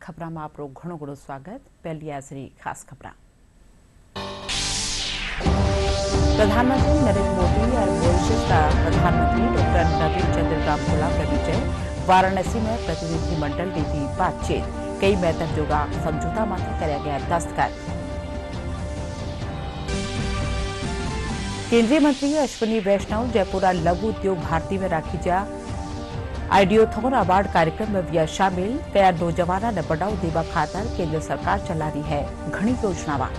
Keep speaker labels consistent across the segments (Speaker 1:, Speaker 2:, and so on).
Speaker 1: खबरां में आपरो घणो घणो स्वागत। पहली आजरी खास खबरां। प्रधानमंत्री नरेंद्र मोदी और मॉरिशस का प्रधानमंत्री डॉक्टर नवीन चंद्र रामगुलाम रविजय वाराणसी में प्रतिनिधिमंडल की थी बातचीत। कई महत्वपूर्ण समझौता माथे कराया गया दस्तखत। केंद्रीय मंत्री अश्विनी वैष्णव जयपुरा लघु उद्योग भारती में राखी जा आइडियोथॉन अवार्ड कार्यक्रम में भी शामिल। कया नौजवानों ने बढ़ाव देवा खातर केंद्र सरकार चला रही है घनी योजनावां।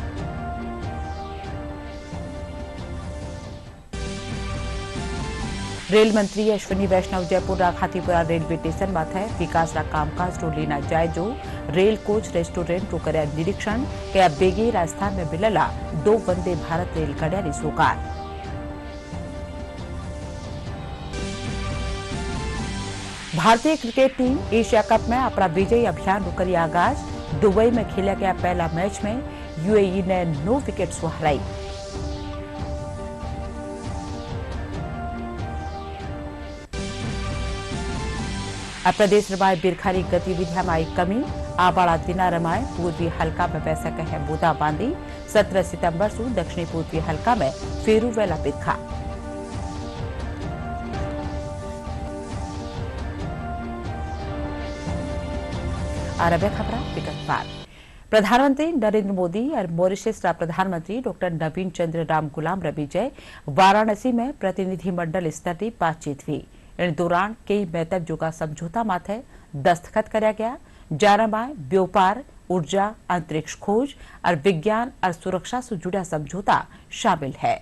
Speaker 1: रेल मंत्री अश्विनी वैष्णव जयपुरा खातीपुरा रेलवे स्टेशन माथे विकास कामकाज लीना जायजो। रेल कोच रेस्टोरेंट कर्या निरीक्षण। कया बेगे राजस्थान में मिलेला 2 वंदे भारत रेलगाड़ियां की सौगात। भारतीय क्रिकेट टीम एशिया कप में अपना विजयी अभियान को करी आगाज। दुबई में खेला गया पहला मैच में यूएई ने 9 विकेट से हराई। प्रदेश रमाए बिरखारी गतिविधियां में आई कमी। आबाड़ा दिना रमाए पूर्वी हल्का में वैसा कहे बूंदाबांदी। 17 सितंबर से दक्षिणी पूर्वी हल्का में फेरू वेला बिरखा। और अब खबर विगतवार। प्रधानमंत्री नरेंद्र मोदी और मॉरिशस का प्रधानमंत्री डॉक्टर नवीन चंद्र रामगुलाम रविजय वाराणसी में प्रतिनिधिमंडल स्तर की बातचीत हुई। इन दौरान कई महत्वपूर्ण समझौता माथे दस्तखत कराया गया। जारामाय व्यापार, ऊर्जा, अंतरिक्ष खोज और विज्ञान और सुरक्षा से जुड़ा समझौता शामिल है।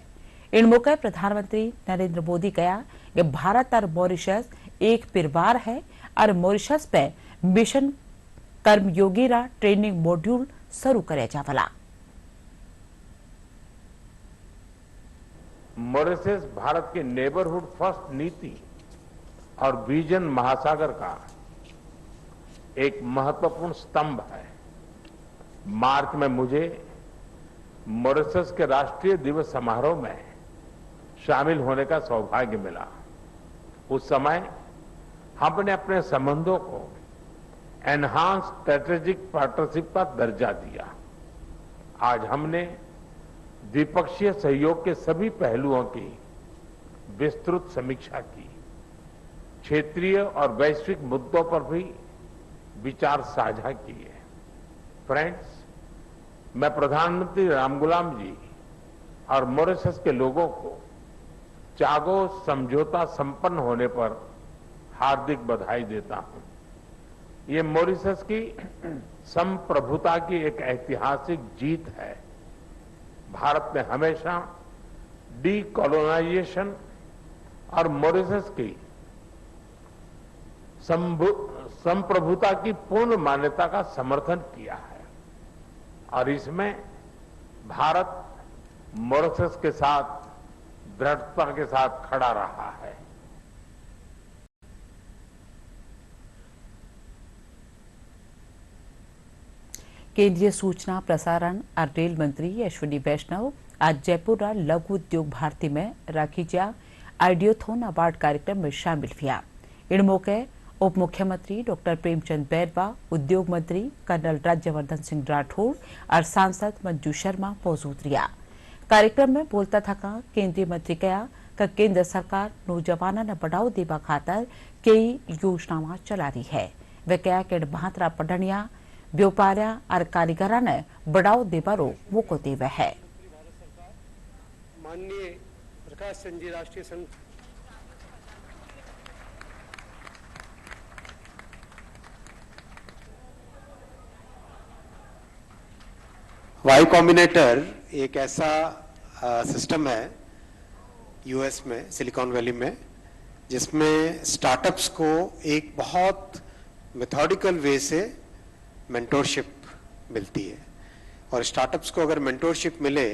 Speaker 1: इन मौके प्रधानमंत्री नरेंद्र मोदी कहा कि भारत और मॉरिशस एक परिवार है और मॉरिशस पे मिशन कर्मयोगी ट्रेनिंग मॉड्यूल शुरू करे जावला।
Speaker 2: मॉरिशस भारत के नेबरहुड फर्स्ट नीति और विजन महासागर का एक महत्वपूर्ण स्तंभ है। मार्च में मुझे मॉरिशस के राष्ट्रीय दिवस समारोह में शामिल होने का सौभाग्य मिला। उस समय हमने अपने संबंधों को एनहांस स्ट्रेटेजिक पार्टनरशिप का दर्जा दिया। आज हमने द्विपक्षीय सहयोग के सभी पहलुओं की विस्तृत समीक्षा की। क्षेत्रीय और वैश्विक मुद्दों पर भी विचार साझा किए। फ्रेंड्स, मैं प्रधानमंत्री रामगुलाम जी और मॉरिशस के लोगों को चागो समझौता संपन्न होने पर हार्दिक बधाई देता हूं। ये मॉरिशस की संप्रभुता की एक ऐतिहासिक जीत है। भारत ने हमेशा डीकोलोनाइजेशन और मॉरिशस की संप्रभुता की पूर्ण मान्यता का समर्थन किया है और इसमें भारत मॉरिशस के साथ दृढ़ता के साथ खड़ा रहा है।
Speaker 1: केंद्रीय सूचना प्रसारण और रेल मंत्री अश्विनी वैष्णव आज जयपुर लघु उद्योग भारती में राखी जा आइडियोथॉन अवार्ड कार्यक्रम में शामिल हुआ। इन मौके उप मुख्यमंत्री डॉक्टर प्रेमचंद बैरवा, उद्योग मंत्री कर्नल राज्यवर्धन सिंह राठौड़ और सांसद मंजू शर्मा मौजूद रहा। कार्यक्रम में बोलता था केंद्रीय मंत्री कहा कि केंद्र सरकार नौजवानों ने बढ़ाव देवा खातर कई योजनावां चला रही है। वे कहा कि बहात्रा पढ़निया व्यापारिया और कारीगरा ने बढ़ाव देवारो मौको देवे है।
Speaker 3: माननीय प्रकाश चंद जी राष्ट्रीय संघ वाई कॉम्बिनेटर एक ऐसा सिस्टम है यूएस में, सिलिकॉन वैली में, जिसमें स्टार्टअप्स को एक बहुत मेथोडिकल वे से मेंटोरशिप मिलती है। और स्टार्टअप्स को अगर मेंटोरशिप मिले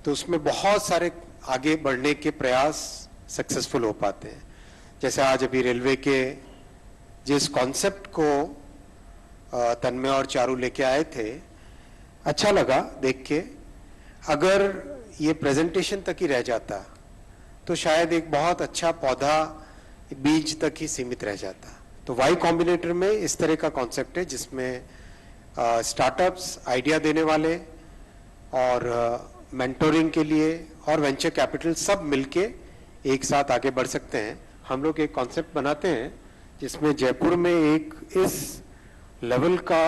Speaker 3: तो उसमें बहुत सारे आगे बढ़ने के प्रयास सक्सेसफुल हो पाते हैं। जैसे आज अभी रेलवे के जिस कॉन्सेप्ट को तन्मय और चारू लेके आए थे, अच्छा लगा देख के। अगर ये प्रेजेंटेशन तक ही रह जाता तो शायद एक बहुत अच्छा पौधा बीज तक ही सीमित रह जाता। तो वाई कॉम्बिनेटर में इस तरह का कॉन्सेप्ट है जिसमें स्टार्टअप्स, आइडिया देने वाले और मेंटोरिंग के लिए और वेंचर कैपिटल सब मिलके एक साथ आगे बढ़ सकते हैं। हम लोग एक कॉन्सेप्ट बनाते हैं जिसमें जयपुर में एक इस लेवल का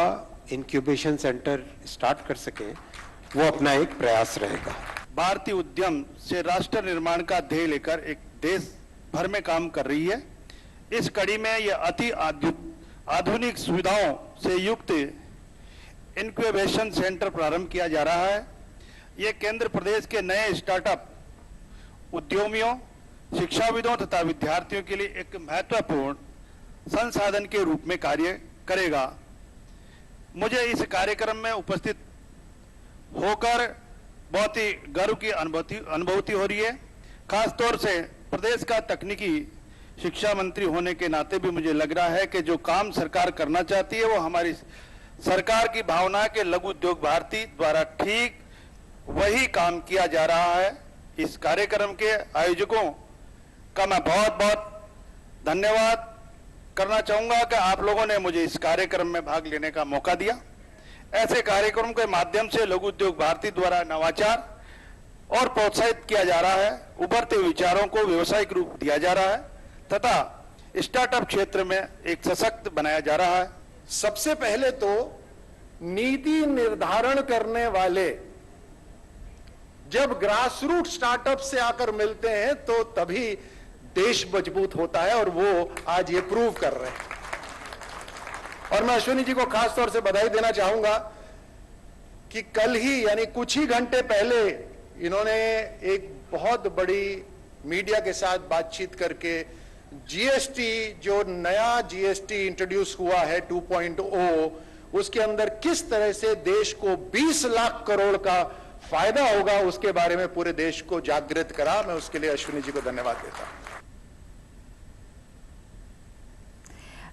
Speaker 3: इंक्यूबेशन सेंटर स्टार्ट कर सके, वो अपना एक प्रयास रहेगा।
Speaker 4: भारतीय उद्यम से राष्ट्र निर्माण का ध्येय लेकर एक देश भर में काम कर रही है। इस कड़ी में यह अति आधुनिक सुविधाओं से युक्त इंक्यूबेशन सेंटर प्रारंभ किया जा रहा है। यह केंद्र प्रदेश के नए स्टार्टअप उद्यमियों, शिक्षाविदों तथा विद्यार्थियों के लिए एक महत्वपूर्ण संसाधन के रूप में कार्य करेगा। मुझे इस कार्यक्रम में उपस्थित होकर बहुत ही गर्व की अनुभूति हो रही है। खासतौर से प्रदेश का तकनीकी शिक्षा मंत्री होने के नाते भी मुझे लग रहा है कि जो काम सरकार करना चाहती है वो हमारी सरकार की भावना के लघु उद्योग भारती द्वारा ठीक वही काम किया जा रहा है। इस कार्यक्रम के आयोजकों का मैं बहुत बहुत धन्यवाद करना चाहूंगा कि आप लोगों ने मुझे इस कार्यक्रम में भाग लेने का मौका दिया। ऐसे कार्यक्रम के माध्यम से लघु उद्योग भारती द्वारा नवाचार और प्रोत्साहित किया जा रहा है, उभरते विचारों को व्यवसायिक रूप दिया जा रहा है तथा स्टार्टअप क्षेत्र में एक सशक्त बनाया जा रहा है।
Speaker 5: सबसे पहले तो नीति निर्धारण करने वाले जब ग्रासरूट स्टार्टअप से आकर मिलते हैं तो तभी देश मजबूत होता है, और वो आज ये प्रूव कर रहे हैं। और मैं अश्विनी जी को खास तौर से बधाई देना चाहूंगा कि कल ही यानी कुछ ही घंटे पहले इन्होंने एक बहुत बड़ी मीडिया के साथ बातचीत करके जीएसटी, जो नया जीएसटी इंट्रोड्यूस हुआ है 2.0, उसके अंदर किस तरह से देश को 20 लाख करोड़ का फायदा होगा उसके बारे में पूरे देश को जागृत करा। मैं उसके लिए अश्विनी जी को धन्यवाद देता हूं।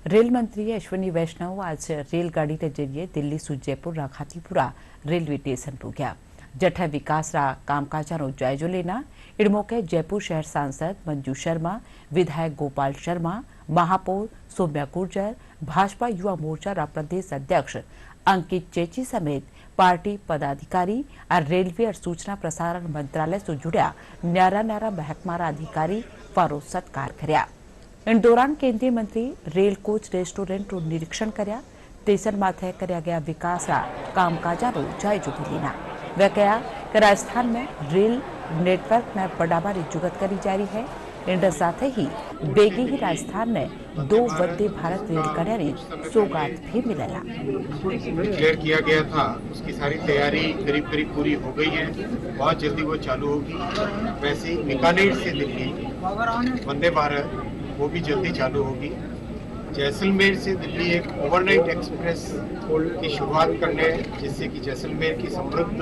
Speaker 1: रेल मंत्री अश्विनी वैष्णव आज रेलगाड़ी के जरिए दिल्ली से जयपुर रा खातीपुरा रेलवे स्टेशन पहुंचा। जठ विकास रा कामकाजानो जायजो लेना इस मौके जयपुर शहर सांसद मंजू शर्मा, विधायक गोपाल शर्मा, महापौर सौम्या गुर्जर, भाजपा युवा मोर्चा रा प्रदेश अध्यक्ष अंकित चेची समेत पार्टी पदाधिकारी और रेलवे और सूचना प्रसारण मंत्रालय से जुड़ा न्यारा महकमा अधिकारी फारो सत्कार कर्या। इन दौरान केंद्रीय मंत्री रेल कोच रेस्टोरेंट रो निरीक्षण कर्या। स्टेशन माथे कर्या गया विकास रा कामकाजानो जायजो भी लेना। वे कहा कि राजस्थान में रेल नेटवर्क में बढ़ावानी जुगत करी जा रही है। इनके साथ ही बेगी ही राजस्थान में 2 वंदे भारत रेलगाड़ियां ने सौगात भी मिलेला।
Speaker 6: डिक्लेयर किया गया था, उसकी सारी तैयारी करीब करीब पूरी हो गई है। बहुत जल्दी वो चालू होगी। वैसे ही बीकानेर से दिल्ली वंदे भारत वो भी जल्दी चालू होगी। जैसलमेर से दिल्ली एक ओवरनाइट एक्सप्रेस की शुरुआत करने, जिससे कि जैसलमेर की समृद्ध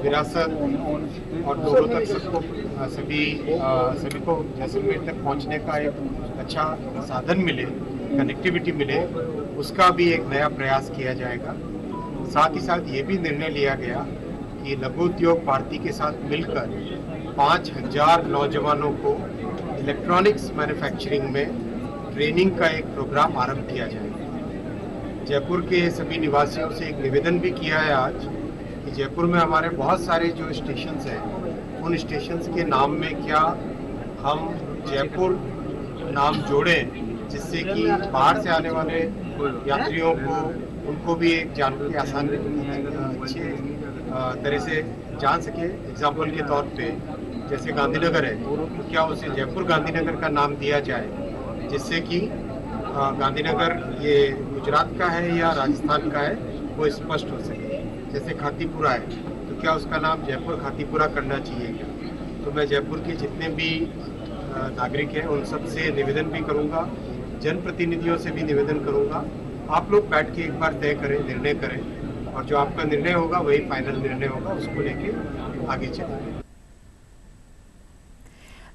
Speaker 6: विरासत और लोगों तक सभी को जैसलमेर तक पहुंचने का एक अच्छा साधन मिले, कनेक्टिविटी मिले, उसका भी एक नया प्रयास किया जाएगा। साथ ही साथ ये भी निर्णय लिया गया कि लघु उद्योग भारती के साथ मिलकर 5000 नौजवानों को इलेक्ट्रॉनिक्स मैन्युफैक्चरिंग में ट्रेनिंग का एक प्रोग्राम आरंभ किया जाएगा। जयपुर के सभी निवासियों से एक निवेदन भी किया है आज कि जयपुर में हमारे बहुत सारे जो स्टेशंस हैं, उन स्टेशंस के नाम में क्या हम जयपुर नाम जोड़ें, जिससे कि बाहर से आने वाले यात्रियों को उनको भी एक जानने की आसान अच्छे तरह से जान सके। एग्जाम्पल के तौर पे जैसे गांधीनगर है, तो क्या उसे जयपुर गांधीनगर का नाम दिया जाए, जिससे कि गांधीनगर ये गुजरात का है या राजस्थान का है वो स्पष्ट हो सके। जैसे खातीपुरा है, तो क्या उसका नाम जयपुर खातीपुरा करना चाहिए क्या? तो मैं जयपुर के जितने भी नागरिक हैं उन सब से निवेदन भी करूंगा, जनप्रतिनिधियों से भी निवेदन करूंगा, आप लोग बैठ के एक बार तय करें, निर्णय करें, और जो आपका निर्णय होगा वही फाइनल निर्णय होगा, उसको लेके आगे चलेंगे।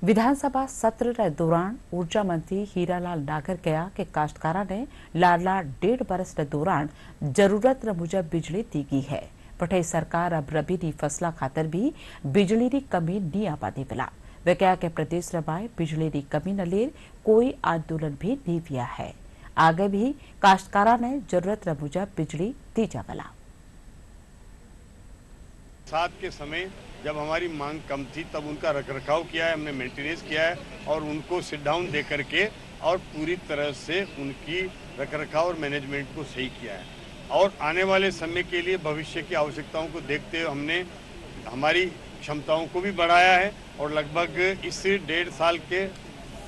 Speaker 1: विधानसभा सत्र के दौरान ऊर्जा मंत्री हीरालाल नागर कहा कि काश्तकारा ने लाडला 1.5 बरस के दौरान जरूरत मुजब बिजली दी गई है। पटे सरकार अब रबी की फसला खातर भी बिजली की कमी नहीं आवा देवला। वे कहा कि प्रदेश रबाए बिजली की कमी न ले कोई आंदोलन भी नहीं किया है। आगे भी काश्तकारा ने जरूरत मुजब बिजली दी जावेला।
Speaker 4: साथ के समय जब हमारी मांग कम थी तब उनका रखरखाव किया है, हमने मेंटेनेंस किया है और उनको सिट डाउन दे करके और पूरी तरह से उनकी रखरखाव और मैनेजमेंट को सही किया है। और आने वाले समय के लिए भविष्य की आवश्यकताओं को देखते हुए हमने हमारी क्षमताओं को भी बढ़ाया है और लगभग इस 1.5 साल के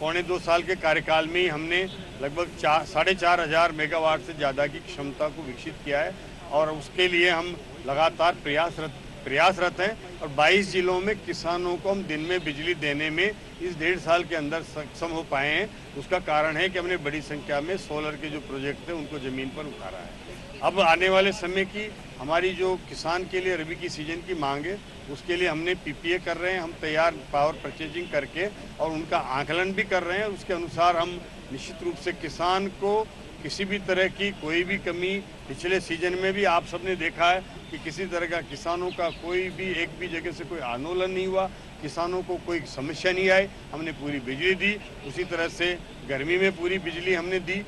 Speaker 4: 1.25 साल के कार्यकाल में ही हमने लगभग 4,500 मेगावाट से ज़्यादा की क्षमता को विकसित किया है और उसके लिए हम लगातार प्रयासरत हैं और 22 जिलों में किसानों को हम दिन में बिजली देने में इस 1.5 साल के अंदर सक्षम हो पाए हैं। उसका कारण है कि हमने बड़ी संख्या में सोलर के जो प्रोजेक्ट थे उनको ज़मीन पर उतारा है। अब आने वाले समय की हमारी जो किसान के लिए रबी की सीजन की मांग है उसके लिए हमने पीपीए कर रहे हैं, हम तैयार पावर परचेजिंग करके और उनका आकलन भी कर रहे हैं। उसके अनुसार हम निश्चित रूप से किसान को किसी भी तरह की कोई भी कमी, पिछले सीजन में भी आप सबने देखा है कि किसी तरह का किसानों का कोई भी एक भी जगह से कोई आंदोलन नहीं हुआ, किसानों को कोई समस्या नहीं आई, हमने पूरी बिजली दी। उसी तरह से गर्मी में पूरी बिजली हमने दी।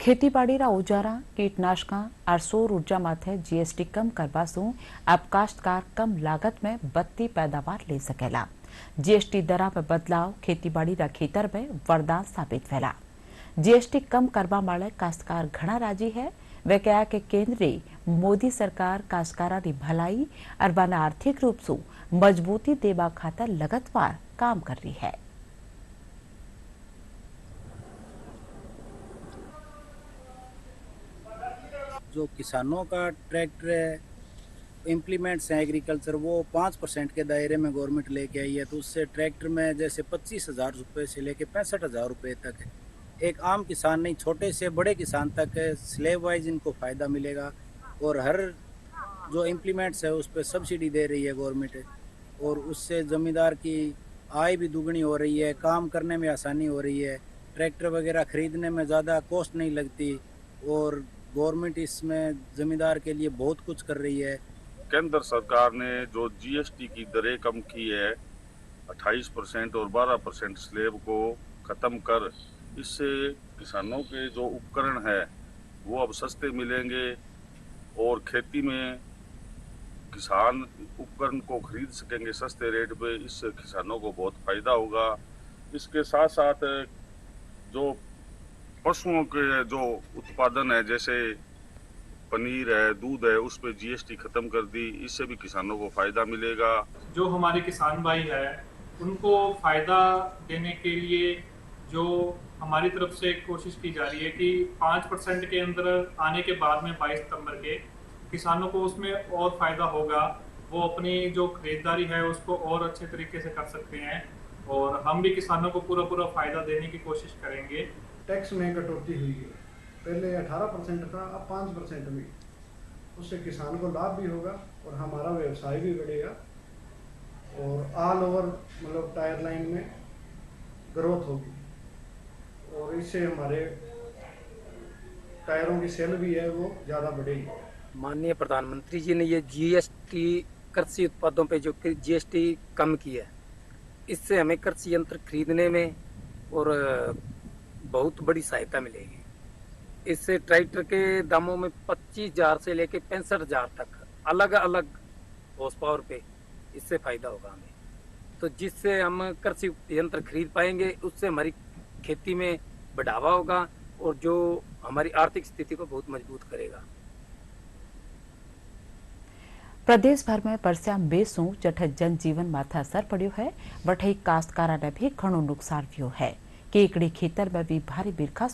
Speaker 1: खेतीबाड़ी ओजारा, कीटनाशक और सौर ऊर्जा माथे जीएसटी कम करवासू अब काश्तकार कम लागत में बत्ती पैदावार ले सकेला। जीएसटी दरा में बदलाव खेतीबाड़ी खेतर में वरदान साबित वेला। जीएसटी कम करवा माले काश्तकार घना राजी है। वे कहा कि केंद्रीय मोदी सरकार काश्तकारा की भलाई और बाना आर्थिक रूप से मजबूती देवा खातर लगातार काम कर रही है।
Speaker 7: जो किसानों का ट्रैक्टर है, इम्प्लीमेंट्स हैं एग्रीकल्चर, वो 5% के दायरे में गवर्नमेंट लेके आई है। तो उससे ट्रैक्टर में जैसे 25,000 रुपये से लेके 65,000 रुपये तक है। एक आम किसान नहीं, छोटे से बड़े किसान तक स्लेब वाइज इनको फ़ायदा मिलेगा। और हर जो इम्प्लीमेंट्स है उस पर सब्सिडी दे रही है गवर्नमेंट और उससे ज़मींदार की आय भी दुगनी हो रही है, काम करने में आसानी हो रही है, ट्रैक्टर वगैरह ख़रीदने में ज़्यादा कॉस्ट नहीं लगती और गवर्नमेंट इसमें ज़मींदार के लिए बहुत कुछ कर रही है।
Speaker 8: केंद्र सरकार ने जो जीएसटी की दरें कम की है 28% और 12% स्लेब को ख़त्म कर, इससे किसानों के जो उपकरण है वो अब सस्ते मिलेंगे और खेती में किसान उपकरण को खरीद सकेंगे सस्ते रेट पे। इससे किसानों को बहुत फ़ायदा होगा। इसके साथ साथ जो पशुओं के जो उत्पादन है जैसे पनीर है, दूध है, उस पे जीएसटी खत्म कर दी। इससे भी किसानों को फायदा मिलेगा। जो हमारे किसान भाई है उनको फायदा देने के लिए जो हमारी तरफ से कोशिश की जा रही है कि 5% के अंदर आने के बाद में 22 सितंबर के किसानों को उसमें और फायदा होगा। वो अपनी जो खरीदारी है उसको और अच्छे तरीके से कर सकते हैं और हम भी किसानों को पूरा फायदा देने की कोशिश करेंगे।
Speaker 9: टैक्स में कटौती हुई है, पहले 18% था, अब 5% हुई। उससे किसान को लाभ भी होगा और हमारा व्यवसाय भी बढ़ेगा और ऑल ओवर मतलब टायर लाइन में ग्रोथ होगी और इससे हमारे टायरों की सेल भी है वो ज़्यादा बढ़ेगी।
Speaker 7: माननीय प्रधानमंत्री जी ने ये जीएसटी कृषि उत्पादों पे जो जीएसटी कम की है, इससे हमें कृषि यंत्र खरीदने में और बहुत बड़ी सहायता मिलेगी। इससे ट्रैक्टर के दामों में 25,000 से लेके 65,000 तक अलग अलग हॉर्स पावर पे इससे फायदा होगा हमें। तो जिससे हम कृषि यंत्र खरीद पाएंगे उससे हमारी खेती में बढ़ावा होगा और जो हमारी आर्थिक स्थिति को बहुत मजबूत करेगा।
Speaker 1: प्रदेश भर में बरस्या बेसू जठ जनजीवन माथे असर पड़ो है। वठई काश्तकारा ने भी घणो नुकसान व्यो है। केकड़ी खेतर में भी भारी बिरखा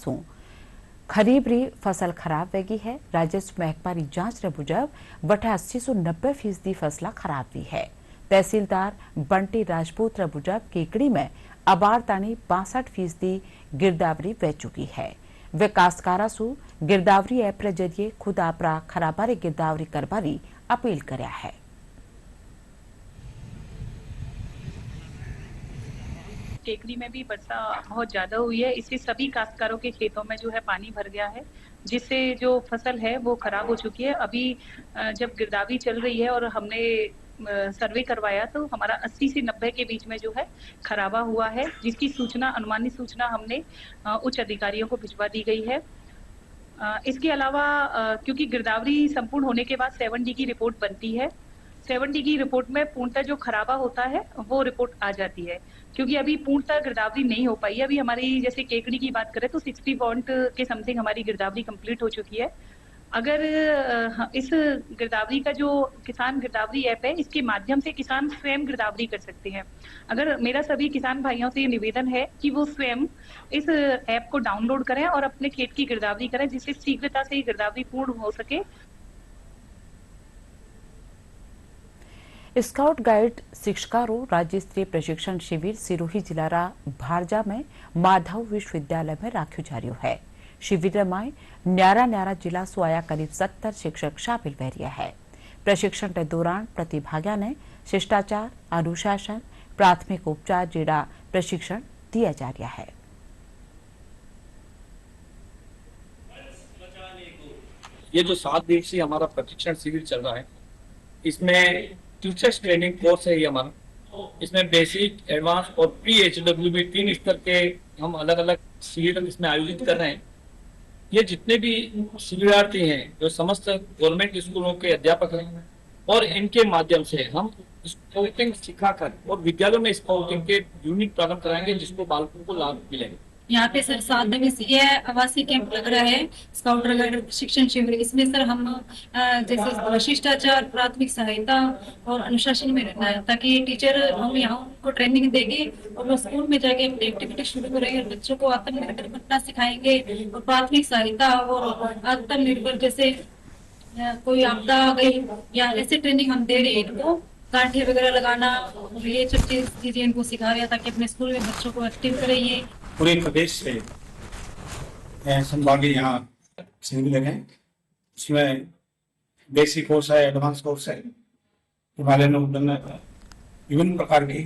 Speaker 1: खरीब री फसल खराब वेगी है। राजस्व महकमा की जांच मुजब वठे 80 से 90% फसला खराब हुई है। तहसीलदार बंटी राजपूत मुजब केकड़ी में अबारतानी 62% गिरदावरी वह चुकी है। वे काश्तकारा सु गिरदावरी ऐप के जरिए खुद आपरा खराबारी गिरदावरी करवारी अपील करया है।
Speaker 10: टेकरी में भी वर्षा बहुत ज्यादा हुई है, इससे सभी काश्तकारों के खेतों में जो है पानी भर गया है, जिससे जो फसल है वो खराब हो चुकी है। अभी जब गिरदावरी चल रही है और हमने सर्वे करवाया तो हमारा 80 से 90 के बीच में जो है खराबा हुआ है, जिसकी सूचना, अनुमानित सूचना हमने उच्च अधिकारियों को भिजवा दी गई है। इसके अलावा क्योंकि गिरदावरी संपूर्ण होने के बाद 7D की रिपोर्ट बनती है, 7D की रिपोर्ट में पूर्णतः जो खराबा होता है वो रिपोर्ट आ जाती है। क्योंकि अभी पूर्णतः गिरदावरी नहीं हो पाई है, अभी हमारी जैसे केकड़ी की बात करें तो 60 पॉइंट के समथिंग हमारी गिरदावरी कंप्लीट हो चुकी है। अगर इस गिरदावरी का जो किसान गिरदावरी ऐप है, इसके माध्यम से किसान स्वयं गिरदावरी कर सकते हैं। अगर मेरा सभी किसान भाइयों से निवेदन है कि वो स्वयं इस ऐप को डाउनलोड करें और अपने खेत की गिरदावरी करें, जिससे शीघ्रता से गिरदावरी पूर्ण हो सके।
Speaker 1: स्काउट गाइड शिक्षकारों राज्य स्तरीय प्रशिक्षण शिविर सिरोही जिला भारजा में माधव विश्वविद्यालय में राख्यो जारी है। शिविर में न्यारा न्यारा जिला सो आया करीब 70 शिक्षक शामिल रह रहे हैं। प्रशिक्षण के दौरान प्रतिभागियों ने शिष्टाचार, अनुशासन, प्राथमिक उपचार जेड़ा प्रशिक्षण दिया जा रहा है।
Speaker 11: ये जो 7 दिवसीय हमारा प्रशिक्षण शिविर चल रहा है, इसमें टीचर्स ट्रेनिंग कोर्स है ये हमारा। इसमें बेसिक, एडवांस और PHW 3 स्तर के हम अलग अलग शिविर इसमें आयोजित कर रहे हैं। ये जितने भी शिविरार्थी हैं जो समस्त गवर्नमेंट स्कूलों के अध्यापक हैं और इनके माध्यम से हम स्काउटिंग सिखाकर और विद्यालयों में स्काउटिंग के यूनिट प्रारंभ कराएंगे, जिसको बालकों को लाभ मिलेगा।
Speaker 12: यहाँ पे सर 7 दिवसीय आवासीय कैंप लग रहा है, स्काउट गाइड प्रशिक्षण शिविर। इसमें सर हम जैसे शिष्टाचार, प्राथमिक सहायता और अनुशासन में रहना है, ताकि टीचर हम यहाँ उनको ट्रेनिंग देंगे और वो स्कूल में जाके अपनी एक्टिविटी शुरू करेंगे। बच्चों को आत्मनिर्भर बनना सिखाएंगे और प्राथमिक सहायता और आत्मनिर्भर, जैसे कोई आपदा आ गई या ऐसे ट्रेनिंग हम दे रहे हैं इनको, कांटे वगैरह लगाना, ये सब चीजें इनको सिखा रहे हैं ताकि अपने स्कूल में बच्चों को एक्टिव करें। ये
Speaker 11: पूरे प्रदेश से संभागीय यहाँ शिविर हैं। इसमें बेसिक कोर्स है, एडवांस कोर्स है, हिमालयन विभिन्न प्रकार की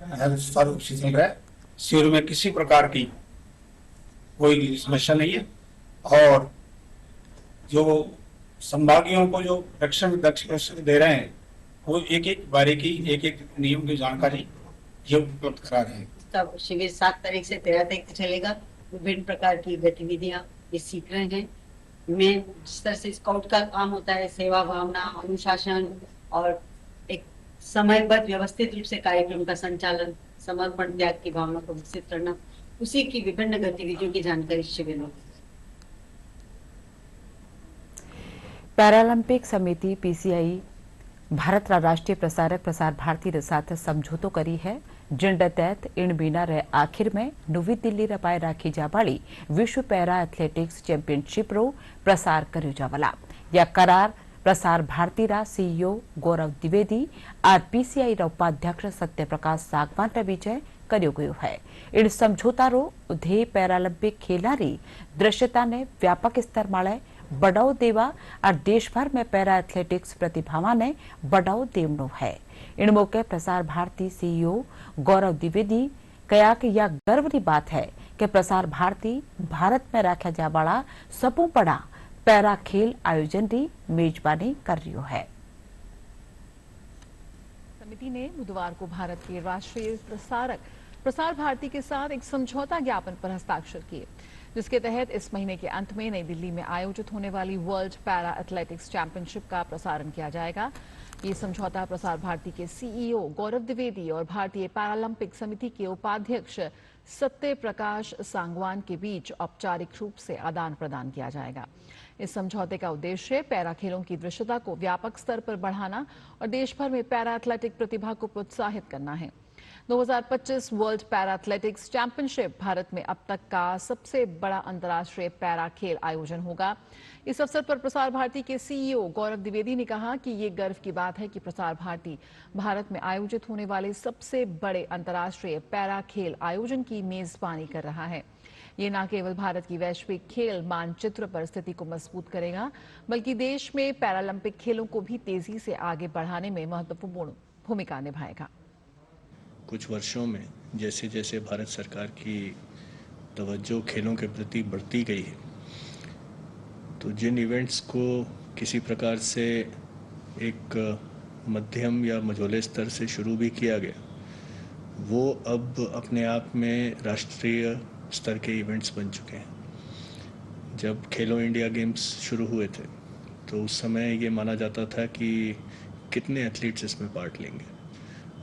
Speaker 11: चल रहा है। शिविर में किसी प्रकार की कोई समस्या नहीं है और जो संभागियों को जो प्रशिक्षण दे रहे हैं वो एक एक बारीकी, एक एक नियम की जानकारी ये उपलब्ध करा रहे हैं।
Speaker 13: तब शिविर 7 तारीख से 13 तारीख तक चलेगा। विभिन्न प्रकार की गतिविधियां ये सीख रहे हैं। में जिस तरह से स्काउट का काम होता है, सेवा भावना, अनुशासन और एक समयबद्ध व्यवस्थित रूप से कार्यक्रम का संचालन, समर्पण, त्याग की भावना को विकसित करना, उसी की विभिन्न गतिविधियों की जानकारी शिविर में।
Speaker 1: पैरालंपिक समिति PCI भारत राष्ट्रीय प्रसारक प्रसार भारती रे साथ समझौतो करी है, जिन तहत इन महीना रे आखिर में नवी दिल्ली रे पाए राखी जावाली विश्व पैरा एथलेटिक्स चैंपियनशिप रो प्रसार कर्यो जावला। यह करार प्रसार भारती रा CEO गौरव द्विवेदी और PCI रा उपाध्यक्ष सत्यप्रकाश सागवान रे विजय कर्यो गयो है। इन समझौता रो ध्येय पैरालंपिक खेलारी दृश्यता ने व्यापक स्तर माळे बढ़ाव देवा और देश भर में पैरा एथलेटिक्स प्रतिभावां ने बढ़ाव देवनो है। इन मौके प्रसार भारती CEO गौरव द्विवेदी कहा कि यह गर्व की बात है कि प्रसार भारती भारत में रखा जा वाला सबू बड़ा पैरा खेल आयोजन की मेजबानी कर रही है।
Speaker 14: समिति ने बुधवार को भारत के राष्ट्रीय प्रसारक प्रसार भारती के साथ एक समझौता ज्ञापन पर हस्ताक्षर किए, जिसके तहत इस महीने के अंत में नई दिल्ली में आयोजित होने वाली वर्ल्ड पैरा एथलेटिक्स चैंपियनशिप का प्रसारण किया जाएगा। ये समझौता प्रसार भारती के CEO गौरव द्विवेदी और भारतीय पैरालंपिक समिति के उपाध्यक्ष सत्य प्रकाश सांगवान के बीच औपचारिक रूप से आदान प्रदान किया जाएगा। इस समझौते का उद्देश्य पैरा खेलों की दृश्यता को व्यापक स्तर पर बढ़ाना और देश भर में पैरा एथलेटिक प्रतिभा को प्रोत्साहित करना है। 2025 world para athletics championship Bharat में अब तक का सबसे बड़ा अंतर्राष्ट्रीय पैरा खेल आयोजन होगा। इस अवसर पर प्रसार भारती के CEO गौरव द्विवेदी ने कहा कि ये गर्व की बात है कि प्रसार भारती भारत में आयोजित होने वाले सबसे बड़े अंतर्राष्ट्रीय पैरा खेल आयोजन की मेजबानी कर रहा है। ये न केवल भारत की वैश्विक खेल मानचित्र पर स्थिति को मजबूत करेगा, बल्कि देश में पैरालंपिक खेलों को भी तेजी से आगे बढ़ाने में महत्वपूर्ण भूमिका निभाएगा।
Speaker 15: कुछ वर्षों में जैसे जैसे भारत सरकार की तवज्जो खेलों के प्रति बढ़ती गई है, तो जिन इवेंट्स को किसी प्रकार से एक मध्यम या मझोले स्तर से शुरू भी किया गया, वो अब अपने आप में राष्ट्रीय स्तर के इवेंट्स बन चुके हैं। जब खेलो इंडिया गेम्स शुरू हुए थे तो उस समय ये माना जाता था कि कितने एथलीट्स इसमें पार्ट लेंगे,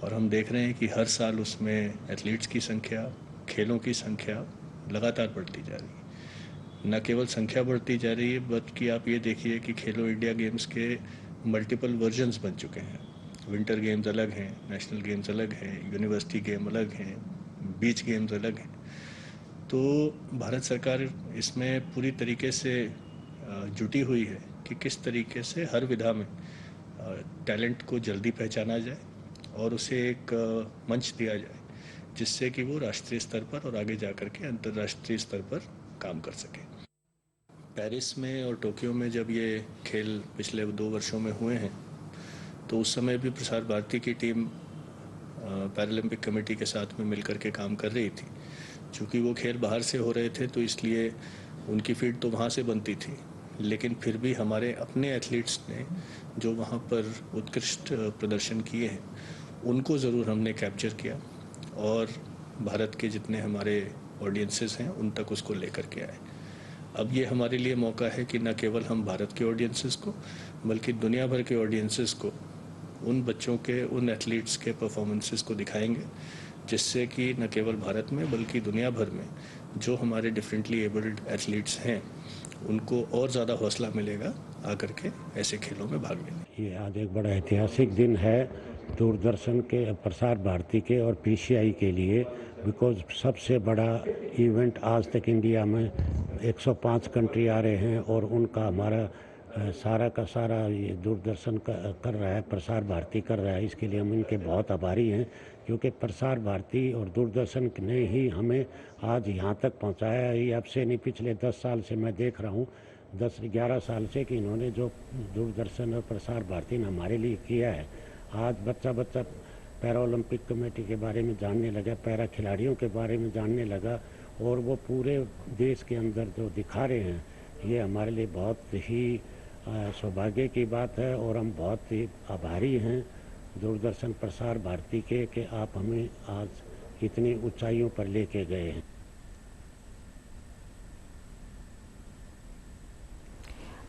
Speaker 15: और हम देख रहे हैं कि हर साल उसमें एथलीट्स की संख्या, खेलों की संख्या लगातार बढ़ती जा रही है। न केवल संख्या बढ़ती जा रही है, बल्कि आप ये देखिए कि खेलो इंडिया गेम्स के मल्टीपल वर्जन्स बन चुके हैं। विंटर गेम्स अलग हैं, नेशनल गेम्स अलग हैं, यूनिवर्सिटी गेम अलग हैं, बीच गेम्स अलग हैं। तो भारत सरकार इसमें पूरी तरीके से जुटी हुई है कि किस तरीके से हर विधा में टैलेंट को जल्दी पहचाना जाए और उसे एक मंच दिया जाए, जिससे कि वो राष्ट्रीय स्तर पर और आगे जाकर के अंतर्राष्ट्रीय स्तर पर काम कर सके। पेरिस में और टोक्यो में जब ये खेल पिछले 2 वर्षों में हुए हैं, तो उस समय भी प्रसार भारती की टीम पैरालंपिक कमेटी के साथ में मिलकर के काम कर रही थी। चूँकि वो खेल बाहर से हो रहे थे तो इसलिए उनकी फील्ड तो वहाँ से बनती थी, लेकिन फिर भी हमारे अपने एथलीट्स ने जो वहाँ पर उत्कृष्ट प्रदर्शन किए हैं, उनको ज़रूर हमने कैप्चर किया और भारत के जितने हमारे ऑडियंसेस हैं उन तक उसको लेकर के आए। अब ये हमारे लिए मौका है कि न केवल हम भारत के ऑडियंसेस को, बल्कि दुनिया भर के ऑडियंसेस को उन बच्चों के, उन एथलीट्स के परफॉर्मेंसेस को दिखाएंगे, जिससे कि न केवल भारत में बल्कि दुनिया भर में जो हमारे डिफरेंटली एबल्ड एथलीट्स हैं उनको और ज़्यादा हौसला मिलेगा आकर के ऐसे खेलों में भाग लेने।
Speaker 16: ये आज एक बड़ा ऐतिहासिक दिन है दूरदर्शन के, प्रसार भारती के और पीसीआई के लिए, बिकॉज सबसे बड़ा इवेंट आज तक इंडिया में 105 कंट्री आ रहे हैं और उनका हमारा सारा का सारा ये दूरदर्शन कर रहा है, प्रसार भारती कर रहा है। इसके लिए हम इनके बहुत आभारी हैं, क्योंकि प्रसार भारती और दूरदर्शन ने ही हमें आज यहाँ तक पहुँचाया है। अब से नहीं, पिछले 10 साल से मैं देख रहा हूँ, 10-11 साल से कि इन्होंने जो दूरदर्शन और प्रसार भारती ने हमारे लिए किया है। आज बच्चा पैरा ओलंपिक कमेटी के बारे में जानने लगा, पैरा खिलाड़ियों के बारे में जानने लगा, और वो पूरे देश के अंदर जो दिखा रहे हैं, ये हमारे लिए बहुत ही सौभाग्य की बात है। और हम बहुत ही आभारी हैं दूरदर्शन प्रसार भारती के कि आप हमें आज इतनी ऊंचाइयों पर लेके गए हैं।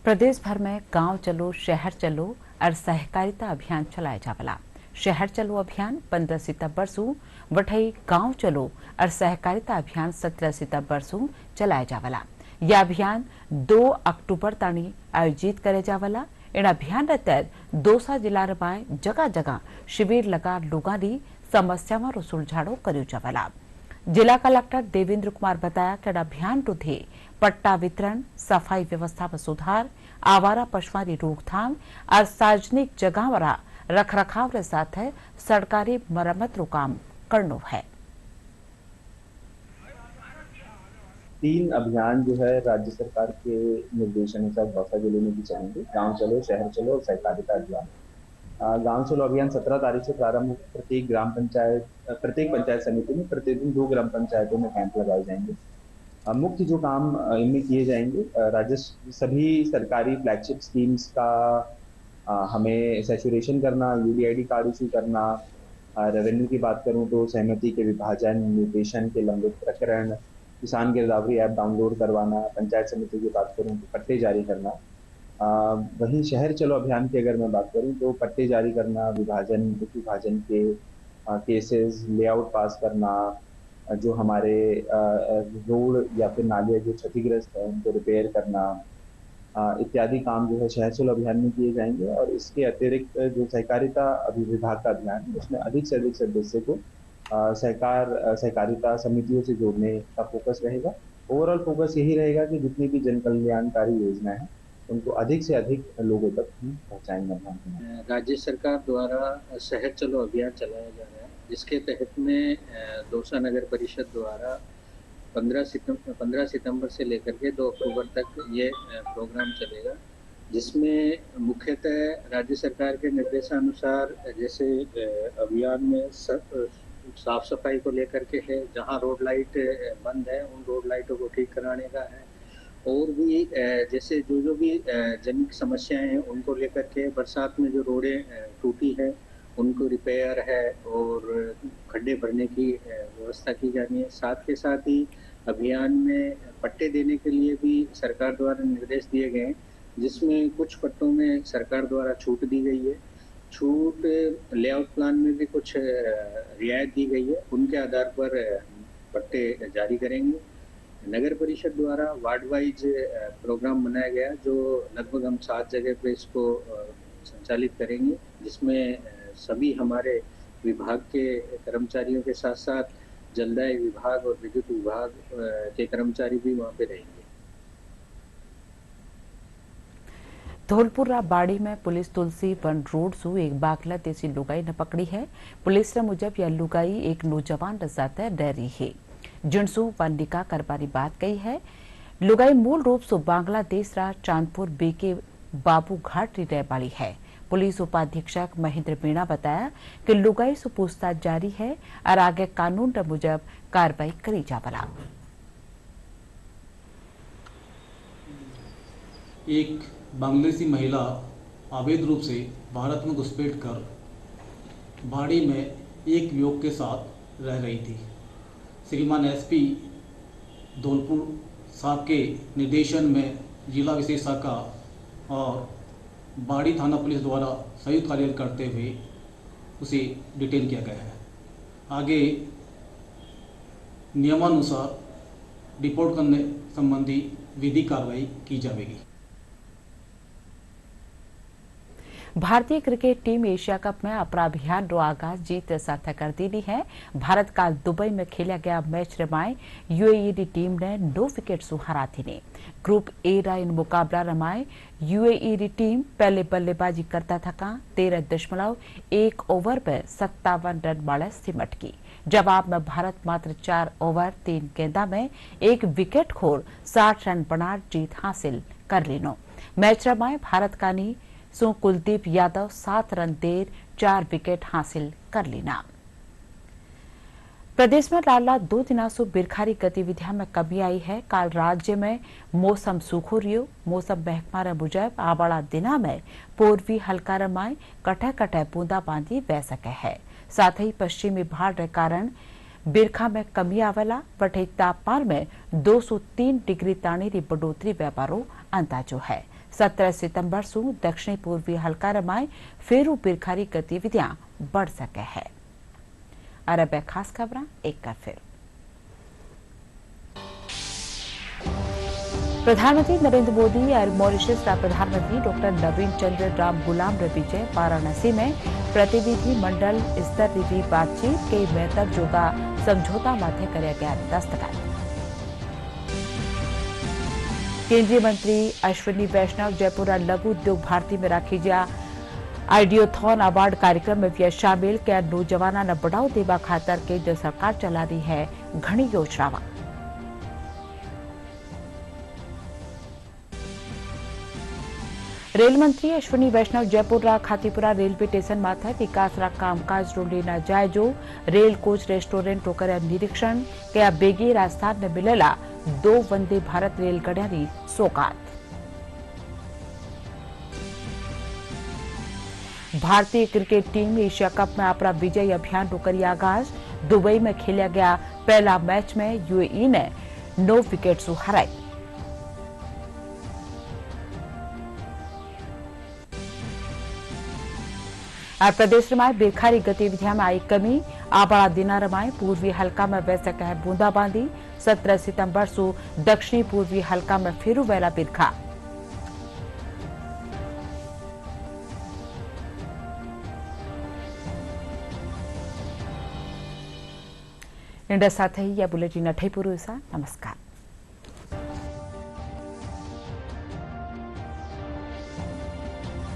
Speaker 1: प्रदेश भर में गांव चलो शहर चलो और सहकारिता अभियान चलाया जावला। शहर चलो अभियान 15 सितंबर से वठई गांव चलो और सहकारिता अभियान 17 सितंबर से चलाया जावला। यह अभियान 2 अक्टूबर ताणी आयोजित करे जावला। इन अभियान के तहत 200 जिला में जगह जगह शिविर लगा लोगों की समस्याओं रो सुलझाड़ो कर्यो जावला। जिला कलेक्टर देवेंद्र कुमार बताया कि अभियान थे पट्टा वितरण, सफाई व्यवस्था में सुधार, आवारा पशुओं की रोकथाम और सार्वजनिक जगह रखरखाव के साथ सरकारी मरम्मत रो काम करनो है।
Speaker 17: 3 अभियान जो है राज्य सरकार के निर्देशानुसार दौसा जिले में भी चलेंगे। गांव चलो शहर चलो और सहकारिता अभियान। गांव चलो अभियान 17 तारीख से प्रारंभ होकर प्रत्येक पंचायत समिति में प्रतिदिन 2 ग्राम पंचायतों में कैंप लगाए जाएंगे। मुख्य जो काम इनमें किए जाएंगे, सभी सरकारी फ्लैगशिप स्कीम्स का हमें सैचुरेशन करना, यूडीआईडी कार्ड इशू करना। रेवेन्यू की बात करूं तो सहमति के विभाजन, म्यूटेशन के लंबित प्रकरण, किसान गिरदावरी ऐप डाउनलोड करवाना। पंचायत समिति की बात करूं तो पट्टे जारी करना। वहीं शहर चलो अभियान की अगर मैं बात करूं तो पट्टे जारी करना, विभाजन विभाजन के केसेस, लेआउट पास करना, जो हमारे रोड या फिर नाले जो क्षतिग्रस्त है उनको रिपेयर करना, इत्यादि काम जो है शहर चलो अभियान में किए जाएंगे। और इसके अतिरिक्त जो सहकारिता विभाग का अभियान है उसमें अधिक से अधिक सदस्य को सहकारिता समितियों से जोड़ने का फोकस रहेगा। ओवरऑल फोकस यही रहेगा कि जितनी भी जन कल्याणकारी योजनाएं हैं उनको अधिक से अधिक लोगों तक पहुँचाएंगे।
Speaker 18: राज्य सरकार द्वारा शहर चलो अभियान चलाया जा रहा है, जिसके तहत में दौसा नगर परिषद द्वारा 15 सितंबर से लेकर के 2 अक्टूबर तक ये प्रोग्राम चलेगा, जिसमें मुख्यतः राज्य सरकार के निर्देशानुसार जैसे अभियान में साफ सफाई को लेकर के है, जहां रोड लाइट बंद है उन रोड लाइटों को ठीक कराने का है, और भी जैसे जो भी जनिक समस्याएं हैं उनको लेकर के, बरसात में जो रोडें टूटी है उनको रिपेयर है और खड्डे भरने की व्यवस्था की जानी है। साथ के साथ ही अभियान में पट्टे देने के लिए भी सरकार द्वारा निर्देश दिए गए हैं, जिसमें कुछ पट्टों में सरकार द्वारा छूट दी गई है। छूट लेआउट प्लान में भी कुछ रियायत दी गई है, उनके आधार पर पट्टे जारी करेंगे। नगर परिषद द्वारा वार्ड वाइज प्रोग्राम बनाया गया, जो लगभग हम 7 जगह पे इसको संचालित करेंगे, जिसमें सभी हमारे विभाग के कर्मचारियों के साथ साथ जलदाय विभाग और विद्युत विभाग के कर्मचारी भी वहाँ पे रहेंगे।
Speaker 1: धौलपुरा बाड़ी में पुलिस तुलसी वन रोड सु एक बागला देसी लुगाई ने पकड़ी है। पुलिस ने मुजब यह लुगाई एक नौजवान रजाते डरी है, जिनसु वन निकाह करवानी बात कही है। लुगाई मूल रूप से बांग्लादेश रा चांदपुर बेके बाबू घाट रहने वाली है। पुलिस उपाधीक्षक महेंद्र मीणा बताया कि लुगाई से पूछताछ जारी है और आगे कानून के मुजब कार्रवाई करी जावला।
Speaker 19: एक बांग्लादेशी महिला अवैध रूप से भारत में घुसपैठ कर बाड़ी में एक युवक के साथ रह रही थी। श्रीमान एसपी धौलपुर साहब के निर्देशन में जिला विशेष शाखा और बाड़ी थाना पुलिस द्वारा संयुक्त कार्य करते हुए उसे डिटेन किया गया है। आगे नियमानुसार रिपोर्ट करने संबंधी विधि कार्रवाई की जाएगी।
Speaker 1: भारतीय क्रिकेट टीम एशिया कप में अपना अभियान रो आगाज जीत साथ कर दी है। भारत का दुबई में खेला गया मैच रमाए यूएई टीम ने 9 विकेट से हरा थी ने। ग्रुप ए रा इन मुकाबला रमाए यूएई टीम पहले बल्लेबाजी करता थका 13.1 ओवर पर 57 रन वाले सिमट की। जवाब में भारत मात्र 4 ओवर 3 गेंदा में 1 विकेट खोर 60 रन बना जीत हासिल कर लेनो। मैच रमाए भारत का नी सो कुलदीप यादव 7 रन देर 4 विकेट हासिल कर लेना। प्रदेश में लाला 2 दिनों से बिरखारी गतिविधियों में कमी आई है। काल राज्य में मौसम सूखो रियो। मौसम महकमा मुजब आवाड़ा दिना में पूर्वी हल्का रमाए कटे कटे बूंदा बांदी बह सके है। साथ ही पश्चिमी भाड़ के कारण बिरखा में कमी आवेला। वटे तापमान में 203 डिग्री ताणी री बढ़ोतरी व्यापारो अंदाजो है। 17 सितंबर से दक्षिणी पूर्वी हल्का रमाए फेरू बिरखारी गतिविधियां बढ़ सके है। और अब खास खबर एक बार फिर। प्रधानमंत्री नरेंद्र मोदी और मॉरिशस का प्रधानमंत्री डॉक्टर नवीन चंद्र राम गुलाम विजय वाराणसी में प्रतिनिधि मंडल स्तर की बातचीत के बेहतर जोगा समझौता माथे कराया गया दस्तखत। केंद्रीय मंत्री अश्विनी वैष्णव जयपुर लघु उद्योग भारती में राखी जा आइडियोथॉन अवार्ड कार्यक्रम में भी शामिल क्या नौजवाना ने बढ़ाव देवा खातर केंद्र सरकार चला रही है घनी योजनावां। रेल मंत्री अश्विनी वैष्णव जयपुर खातीपुरा रेलवे स्टेशन माथे विकास कामकाज लेना जायजो। रेल कोच रेस्टोरेंट कर निरीक्षण क्या बेगी राजस्थान ने मिलेला 2 वंदे भारत रेलगाड़ियां की सौगात। भारतीय क्रिकेट टीम एशिया कप में अपना विजय अभियान रो करी आगाज। दुबई में खेला गया पहला मैच में यूएई ने 9 विकेट से हराई। और प्रदेश रमाए बिरखारी गतिविधियों में आई कमी। आबाड़ा दिना रमाए पूर्वी हल्का में वैसे कहे बूंदाबांदी। 17 सितंबर से दक्षिणी पूर्वी हल्का में फिर वेला बिरखा। इंडा साथ ही यह बुलेटिन अठई पुरुषा। नमस्कार।